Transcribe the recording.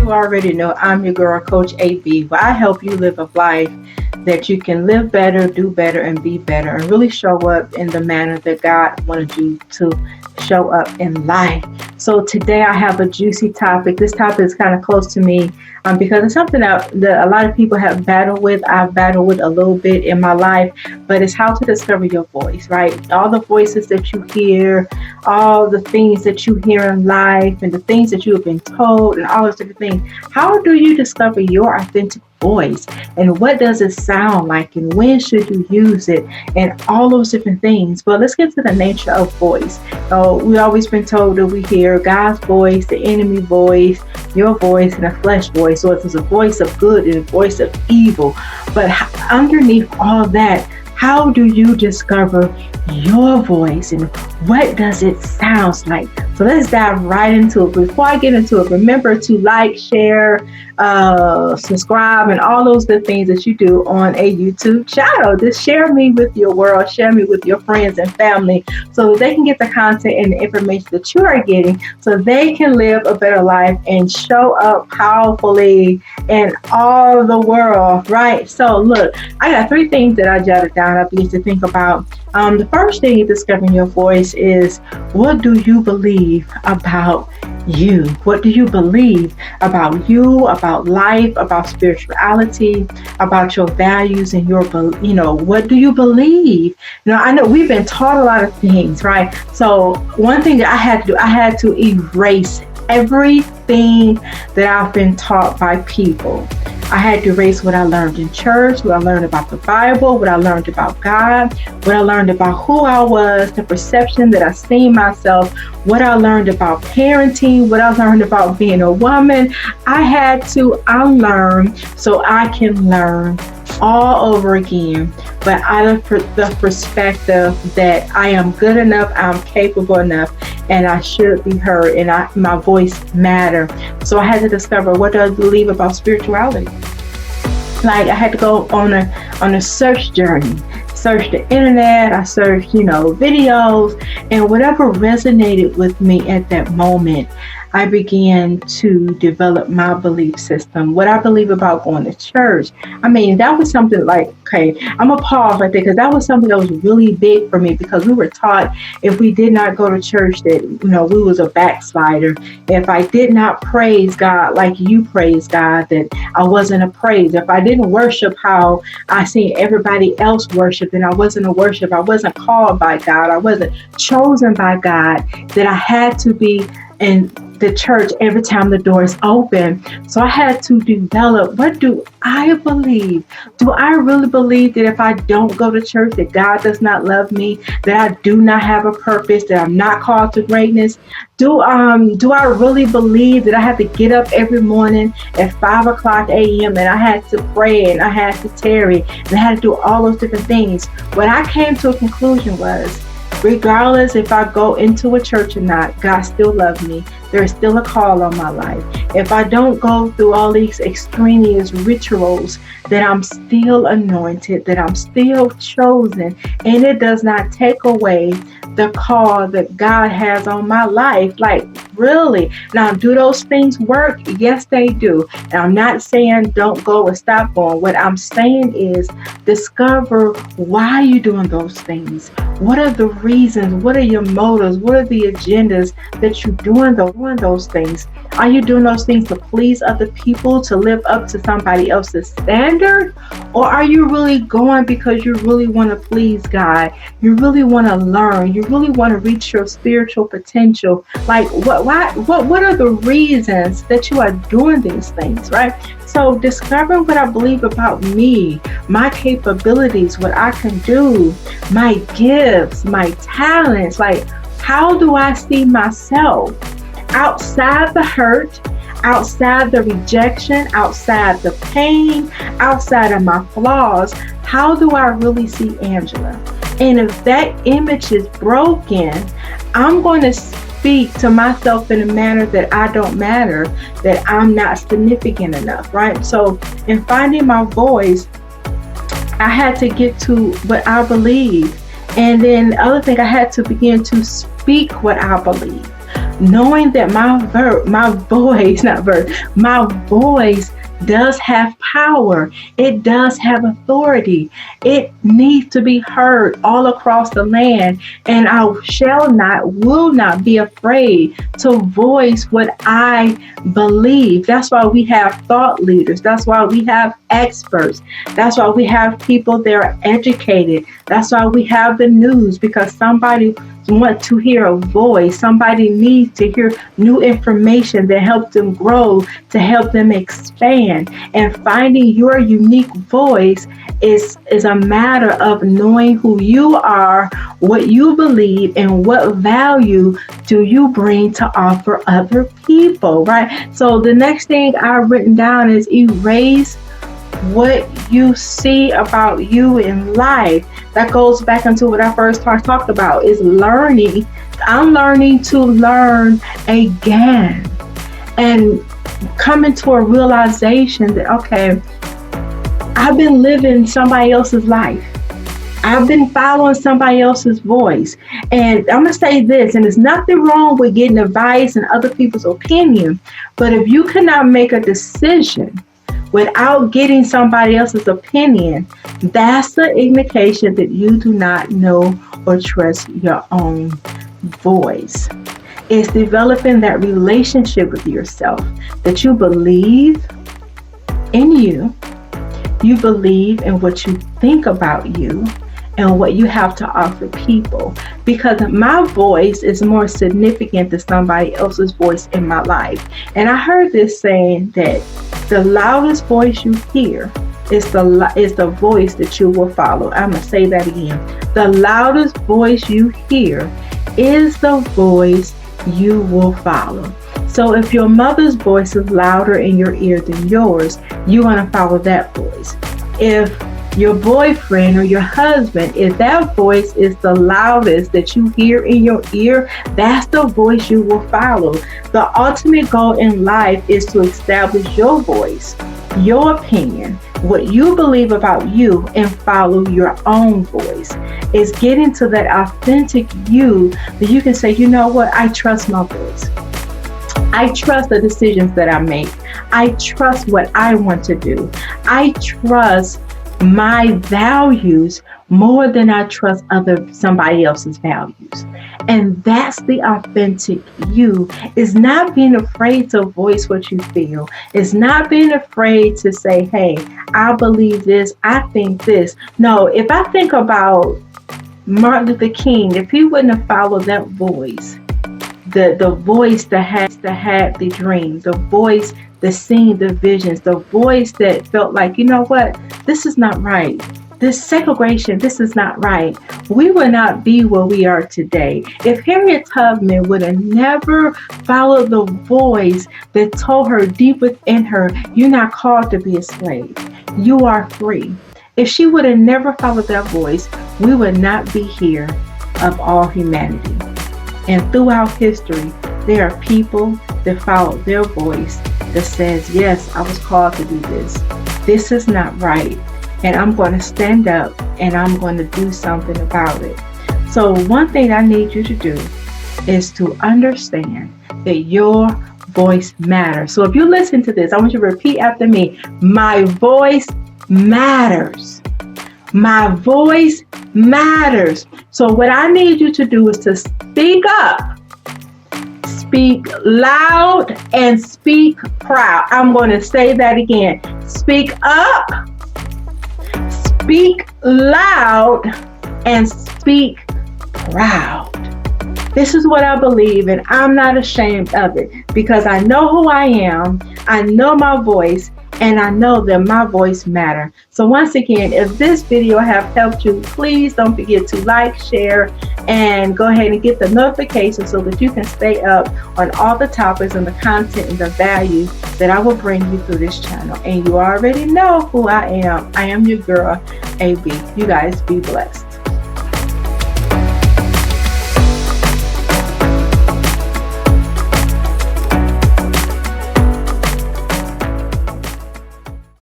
you already know, I'm your girl, Coach AB, where I help you live a life that you can live better, do better, and be better, and really show up in the manner that God wanted you to show up in life. So today I have a juicy topic. This topic is kind of close to me because it's something that a lot of people have battled with. I've battled with a little bit in my life, but it's how to discover your voice, right? All the voices that you hear, all the things that you hear in life, and the things that you have been told, and all those different things. How do you discover your authentic voice, and what does it sound like, and when should you use it, and all those different things? But let's get to the nature of voice. We always been told that we hear God's voice, the enemy voice, your voice, and a flesh voice. So it's a voice of good and a voice of evil. But underneath all that, how do you discover your voice, and what does it sound like? So let's dive right into it. Before I get into it, remember to like, share, subscribe, and all those good things that you do on a YouTube channel. Just share me with your world, share me with your friends and family, so they can get the content and the information that you are getting, so they can live a better life and show up powerfully in all the world, right? So look, I got 3 things that I jotted down. I begin to think about. The first thing in discovering your voice is, what do you believe about you? What do you believe about you, about life, about spirituality, about your values and your, what do you believe? I know we've been taught a lot of things, right? So one thing that I had to do, I had to erase everything that I've been taught by people. I had to erase what I learned in church, what I learned about the Bible, what I learned about God, what I learned about who I was, the perception that I seen myself, what I learned about parenting, what I learned about being a woman. I had to unlearn so I can learn all over again, but out of the perspective that I am good enough, I'm capable enough, and I should be heard, and my voice matter. So I had to discover, what do I believe about spirituality? Like, I had to go on a search journey. Search the internet, I searched, videos, and whatever resonated with me at that moment, I began to develop my belief system, what I believe about going to church. I mean, that was something like, okay, I'm going to pause right there, because that was something that was really big for me, because we were taught if we did not go to church that, we was a backslider. If I did not praise God like you praise God, that I wasn't a praise. If I didn't worship how I seen everybody else worship, then I wasn't a worship. I wasn't called by God. I wasn't chosen by God, that I had to be in the church every time the door is open. So I had to develop, what do I believe? Do I really believe that if I don't go to church, that God does not love me, that I do not have a purpose, that I'm not called to greatness? Do I really believe that I have to get up every morning at 5 o'clock a.m. and I had to pray, and I had to tarry, and I had to do all those different things? What I came to a conclusion was, regardless if I go into a church or not, God still loves me. There is still a call on my life. If I don't go through all these extraneous rituals, that I'm still anointed, that I'm still chosen, and it does not take away the call that God has on my life. Like, really? Now, do those things work? Yes, they do. And I'm not saying don't go or stop going. What I'm saying is, discover why you're doing those things. What are the reasons? What are your motives? What are the agendas that you're doing those things? Are you doing those things to please other people, to live up to somebody else's standard? Or are you really going because you really want to please God? You really want to learn. You really want to reach your spiritual potential. Like, what are the reasons that you are doing these things, right? So discovering what I believe about me, my capabilities, what I can do, my gifts, my talents, like, how do I see myself outside the hurt, outside the rejection, outside the pain, outside of my flaws? How do I really see Angela? And if that image is broken, I'm going to speak to myself in a manner that I don't matter, that I'm not significant enough, right? So in finding my voice, I had to get to what I believe. And then the other thing, I had to begin to speak what I believe. knowing that my voice, not verse, my voice does have power. It does have authority. It needs to be heard all across the land. And I will not be afraid to voice what I believe. That's why we have thought leaders. That's why we have experts. That's why we have people that are educated. That's why we have the news, because somebody want to hear a voice. Somebody needs to hear new information that helps them grow, to help them expand. And finding your unique voice is a matter of knowing who you are, what you believe, and what value do you bring to offer other people, right? So the next thing I've written down is erase what you see about you in life. That goes back into what I first talked about, is learning. I'm learning to learn again and coming to a realization that, okay, I've been living somebody else's life. I've been following somebody else's voice. And I'm going to say this, and there's nothing wrong with getting advice and other people's opinion, but if you cannot make a decision without getting somebody else's opinion, that's the indication that you do not know or trust your own voice. It's developing that relationship with yourself, that you believe in you, you believe in what you think about you, and what you have to offer people. Because my voice is more significant than somebody else's voice in my life. And I heard this saying that the loudest voice you hear is the voice that you will follow. I'm going to say that again. The loudest voice you hear is the voice you will follow. So if your mother's voice is louder in your ear than yours, you're going to follow that voice. If your boyfriend or your husband, if that voice is the loudest that you hear in your ear, that's the voice you will follow. The ultimate goal in life is to establish your voice, your opinion, what you believe about you, and follow your own voice. It's getting to that authentic you that you can say, you know what, I trust my voice. I trust the decisions that I make. I trust what I want to do. I trust my values more than I trust somebody else's values. And that's the authentic you. Is not being afraid to voice what you feel. It's not being afraid to say, hey, I believe this, I think this. No, if I think about Martin Luther King, if he wouldn't have followed that voice, the voice that had the dream, the voice that seen the visions, the voice that felt like, you know what, this is not right. This segregation, this is not right. We would not be where we are today. If Harriet Tubman would have never followed the voice that told her deep within her, you're not called to be a slave. You are free. If she would have never followed that voice, we would not be here of all humanity. And throughout history, there are people that follow their voice that says, yes, I was called to do this. This is not right. And I'm going to stand up and I'm going to do something about it. So one thing I need you to do is to understand that your voice matters. So if you listen to this, I want you to repeat after me. My voice matters. My voice matters. So what I need you to do is to speak up. Speak loud and speak proud. I'm going to say that again. Speak up, speak loud, and speak proud. This is what I believe, and I'm not ashamed of it because I know who I am. I know my voice, and I know that my voice matters. So once again, if this video have helped you, please don't forget to like, share, and go ahead and get the notification so that you can stay up on all the topics and the content and the value that I will bring you through this channel. And you already know who I am. I am your girl, A.B. You guys be blessed.